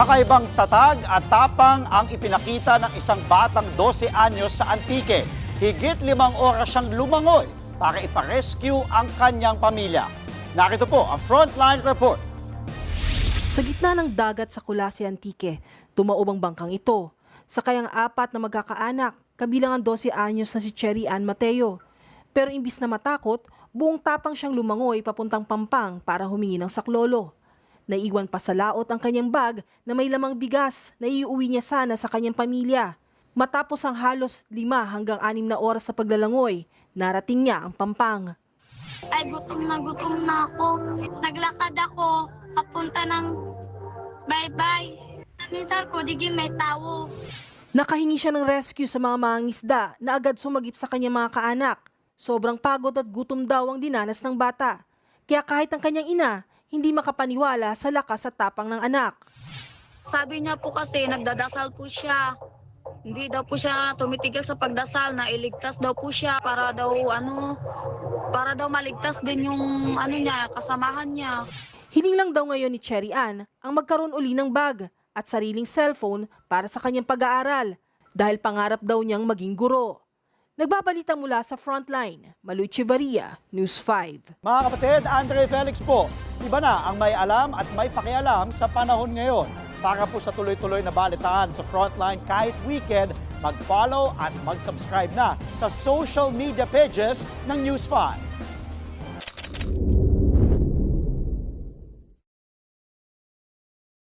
Kakaibang tatag at tapang ang ipinakita ng isang batang 12 anyos sa Antique. Higit 5 oras siyang lumangoy para iparescue ang kanyang pamilya. Narito po ang Frontline Report. Sa gitna ng dagat sa Colase, Antique, tumaob ang bangkang ito. Sakay ang 4 na magkakaanak, kabilang ang 12 anyos na si Cherry Ann Mateo. Pero imbis na matakot, buong tapang siyang lumangoy papuntang Pampang para humingi ng saklolo. Naiwan pa sa laot ang kanyang bag na may lamang bigas na iuwi niya sana sa kanyang pamilya. Matapos ang halos 5 hanggang 6 na oras sa paglalangoy, narating niya ang Pampang. Ay, gutom na ako. Naglakad ako, papunta ng bye-bye. Minsan ko, digin may tao. Nakahingi siya ng rescue sa mga mangingisda na agad sumagip sa kanyang mga kaanak. Sobrang pagod at gutom daw ang dinanas ng bata. Kaya kahit ang kanyang ina, hindi makapaniwala sa lakas at tapang ng anak. Sabi niya po kasi, nagdadasal po siya. Hindi daw po siya tumitigil sa pagdasal na iligtas daw po siya para daw maligtas din yung niya, kasamahan niya. Hiling lang daw ngayon ni Cherry Ann ang magkaroon uli ng bag at sariling cellphone para sa kanyang pag-aaral dahil pangarap daw niyang maging guro. Nagbabalita mula sa Frontline, Malu Echevarria, News 5. Mga kapatid, Andre Felix po, iba na ang may alam at may pakialam sa panahon ngayon. Para po sa tuloy-tuloy na balitaan sa Frontline kahit weekend, mag-follow at mag-subscribe na sa social media pages ng News 5.